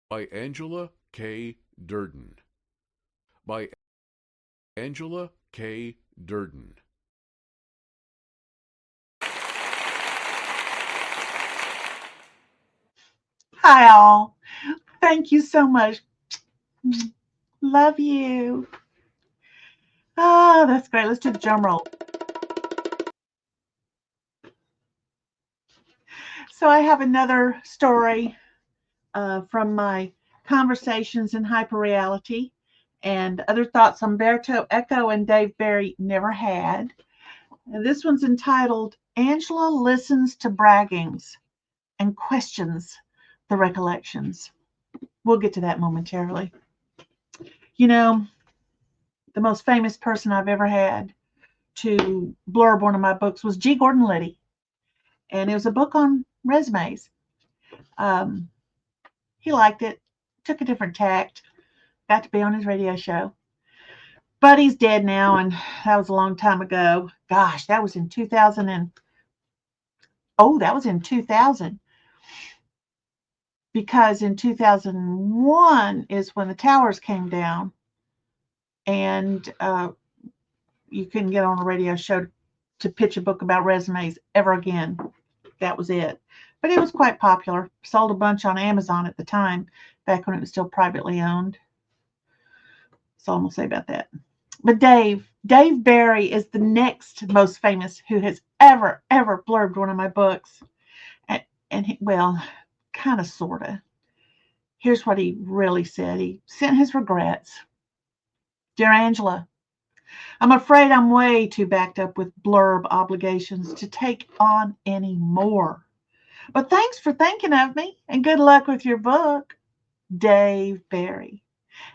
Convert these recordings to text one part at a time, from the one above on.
by Angela K. Durden. By Angela K. Durden. Hi, all. Thank you so much. Love you. Oh, that's great. Let's do the drum roll. So, I have another story from my conversations in hyperreality and other thoughts Umberto Eco and Dave Barry never had. And this one's entitled Angela Listens to Braggings and Questions the Recollections. We'll get to that momentarily. You know, the most famous person I've ever had to blurb one of my books was G. Gordon Liddy, and it was a book on resumes. Um, he liked it, took a different tact, got to be on his radio show. But he's dead now, and that was a long time ago. Gosh, that was in 2000 and that was in 2000, because in 2001 is when the towers came down, and you couldn't get on a radio show to pitch a book about resumes ever again. That was it. But it was quite popular. Sold a bunch on Amazon at the time, back when it was still privately owned. That's all I'm going to say about that. But Dave Barry is the next most famous who has ever blurbed one of my books. And he, well, kind of, sort of. Here's what he really said. He sent his regrets. Dear Angela, I'm afraid I'm way too backed up with blurb obligations to take on any more. But thanks for thinking of me, and good luck with your book, Dave Barry.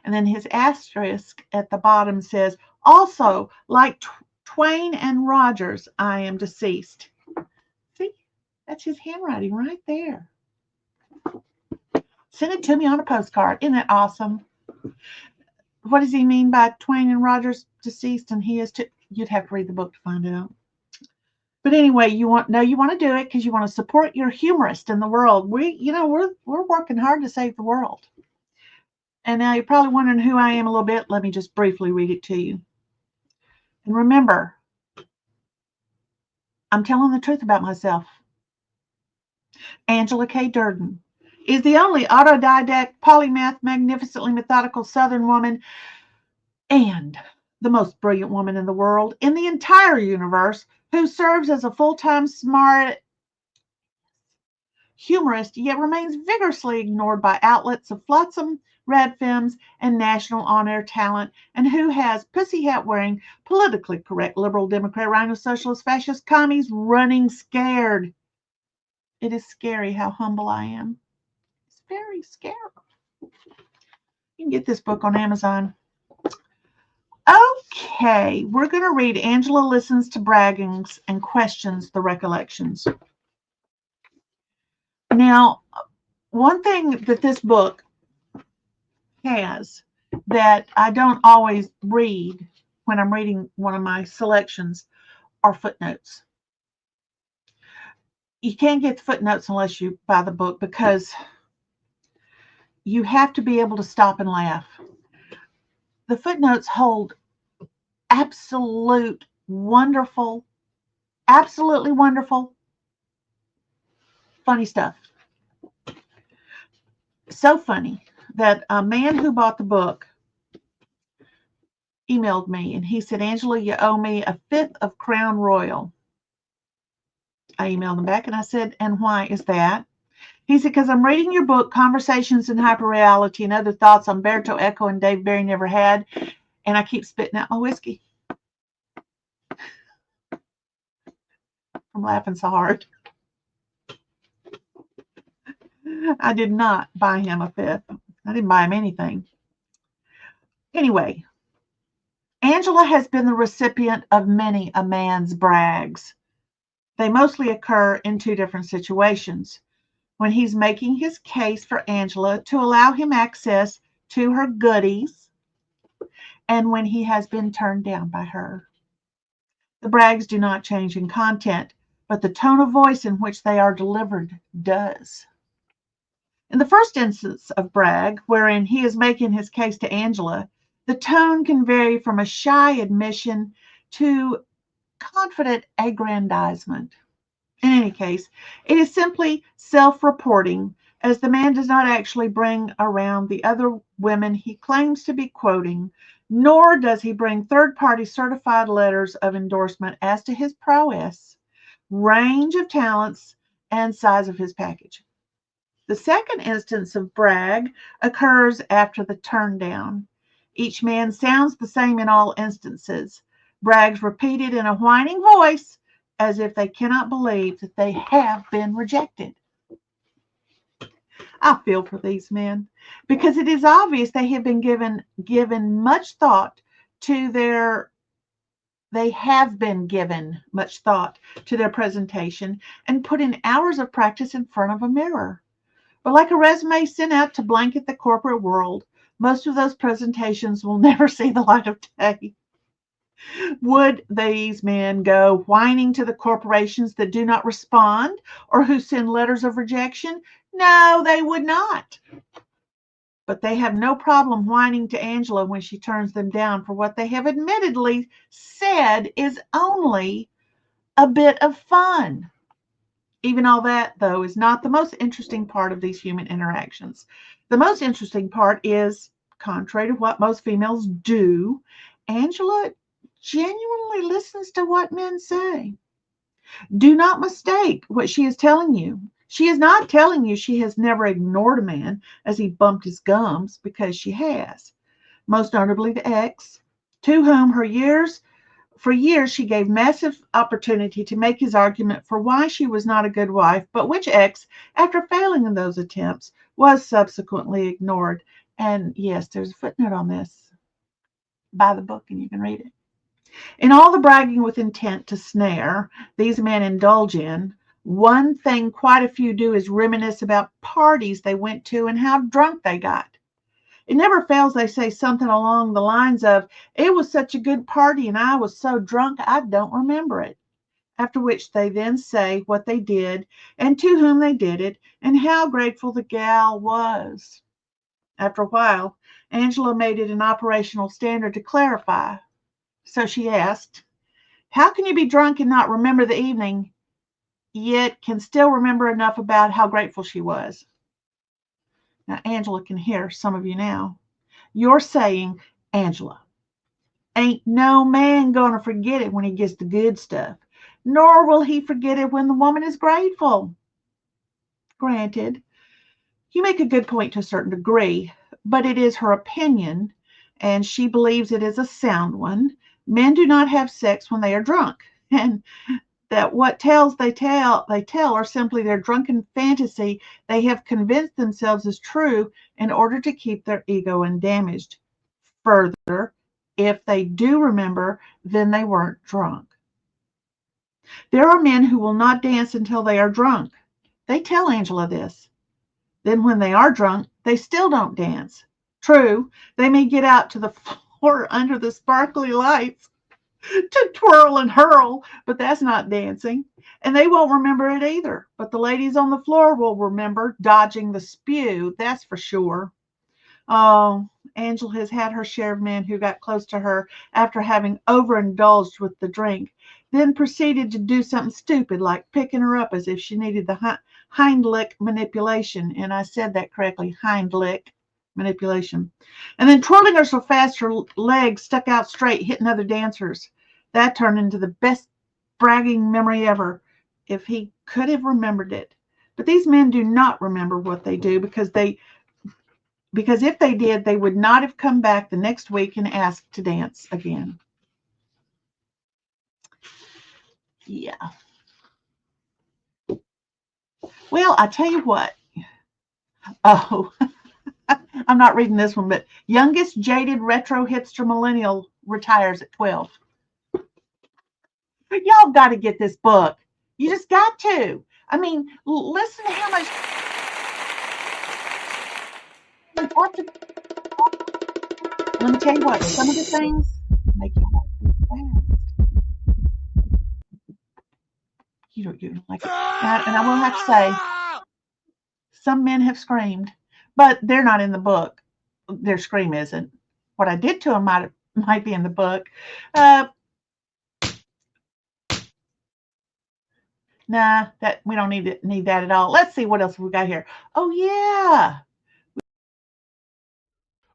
And then his asterisk at the bottom says, also, like Twain and Rogers, I am deceased. See, that's his handwriting right there. Send it to me on a postcard. Isn't that awesome? What does he mean by Twain and Rogers deceased and he is too? You'd have to read the book to find out. But anyway, you want to do it because you want to support your humorist in the world. We're working hard to save the world. And now you're probably wondering who I am a little bit. Let me just briefly read it to you. And remember, I'm telling the truth about myself. Angela K. Durden is the only autodidact, polymath, magnificently methodical Southern woman and the most brilliant woman in the world, in the entire universe, who serves as a full-time smart humorist, yet remains vigorously ignored by outlets of flotsam, red films, and national on-air talent, and who has pussy hat-wearing, politically correct liberal Democrat, rhino socialist, fascist commies running scared. It is scary how humble I am. It's very scary. You can get this book on Amazon. Okay, we're going to read Angela Listens to Braggings and Questions the Recollections. Now, one thing that this book has that I don't always read when I'm reading one of my selections are footnotes. You can't get the footnotes unless you buy the book, because you have to be able to stop and laugh. The footnotes hold absolutely wonderful, funny stuff. So funny that a man who bought the book emailed me and he said, Angela, you owe me a fifth of Crown Royal. I emailed him back and I said, and why is that? He said, because I'm reading your book, Conversations in Hyperreality and Other Thoughts Umberto Eco and Dave Barry Never Had, and I keep spitting out my whiskey. I'm laughing so hard. I did not buy him a fifth. I didn't buy him anything. Anyway, Angela has been the recipient of many a man's brags. They mostly occur in two different situations. When he's making his case for Angela to allow him access to her goodies, and when he has been turned down by her. The brags do not change in content, but the tone of voice in which they are delivered does. In the first instance of brag, wherein he is making his case to Angela, the tone can vary from a shy admission to confident aggrandizement. In any case, it is simply self-reporting, as the man does not actually bring around the other women he claims to be quoting, nor does he bring third-party certified letters of endorsement as to his prowess, range of talents, and size of his package. The second instance of brag occurs after the turn down. Each man sounds the same in all instances. Brags repeated in a whining voice as if they cannot believe that they have been rejected. I feel for these men because it is obvious they have been given much thought to their they have been given much thought to their presentation and put in hours of practice in front of a mirror. But like a resume sent out to blanket the corporate world, most of those presentations will never see the light of day. Would these men go whining to the corporations that do not respond or who send letters of rejection? No, they would not. But they have no problem whining to Angela when she turns them down for what they have admittedly said is only a bit of fun. Even all that, though, is not the most interesting part of these human interactions. The most interesting part is, contrary to what most females do, Angela genuinely listens to what men say. Do not mistake what she is telling you. She is not telling you she has never ignored a man as he bumped his gums, because she has. Most notably the ex, to whom for years she gave massive opportunity to make his argument for why she was not a good wife, but which ex, after failing in those attempts, was subsequently ignored. And yes, there's a footnote on this. Buy the book and you can read it. In all the bragging with intent to snare these men indulge in, one thing quite a few do is reminisce about parties they went to and how drunk they got. It never fails they say something along the lines of, "It was such a good party and I was so drunk I don't remember it." After which they then say what they did and to whom they did it and how grateful the gal was. After a while, Angela made it an operational standard to clarify. So she asked, "How can you be drunk and not remember the evening, yet can still remember enough about how grateful she was?" Now, Angela can hear some of you now. You're saying, "Angela, ain't no man gonna forget it when he gets the good stuff, nor will he forget it when the woman is grateful." Granted, you make a good point to a certain degree, but it is her opinion, and she believes it is a sound one. Men do not have sex when they are drunk, and that what tales they tell are simply their drunken fantasy they have convinced themselves is true in order to keep their ego undamaged. Further, if they do remember, then they weren't drunk. There are men who will not dance until they are drunk. They tell Angela this. Then when they are drunk, they still don't dance. True, they may get out to the floor under the sparkly lights to twirl and hurl, but that's not dancing. And they won't remember it either. But the ladies on the floor will remember dodging the spew, that's for sure. Oh, Angela has had her share of men who got close to her after having overindulged with the drink, then proceeded to do something stupid like picking her up as if she needed the hind lick manipulation. And I said that correctly, hind lick manipulation. And then twirling her so fast her legs stuck out straight, hitting other dancers. That turned into the best bragging memory ever, if he could have remembered it. But these men do not remember what they do because if they did, they would not have come back the next week and asked to dance again. Yeah. Well, I tell you what. Oh, I'm not reading this one, but youngest jaded retro hipster millennial retires at 12. Y'all got to get this book. You just got to. I mean, listen to how much. Let me tell you what, some of the things make you want to be fast. You don't like it. And I will have to say, some men have screamed, but they're not in the book. Their scream isn't. What I did to them might be in the book. Nah, that we don't need that at all. Let's see what else we got here. Oh yeah,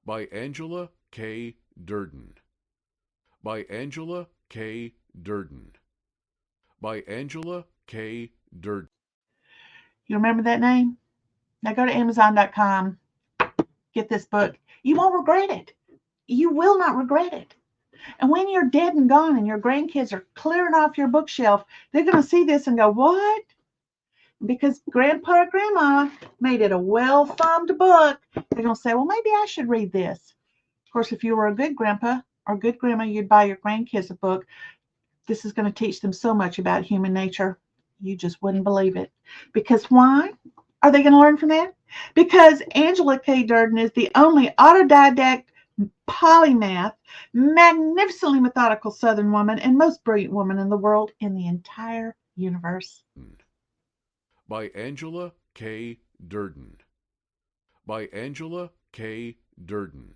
By Angela K. Durden. By Angela K. Durden. By Angela K. Durden. you remember that name? Now go to Amazon.com, get this book. You won't regret it. You will not regret it. And when you're dead and gone and your grandkids are clearing off your bookshelf, they're going to see this and go, what? Because grandpa or grandma made it a well-thumbed book. They're going to say, well, maybe I should read this. Of course, if you were a good grandpa or good grandma, you'd buy your grandkids a book. This is going to teach them so much about human nature. You just wouldn't believe it. Because why are they going to learn from that? Because Angela K. Durden is the only autodidact, polymath, magnificently methodical Southern woman and most brilliant woman in the world in the entire universe. By Angela K. Durden. By Angela K. Durden.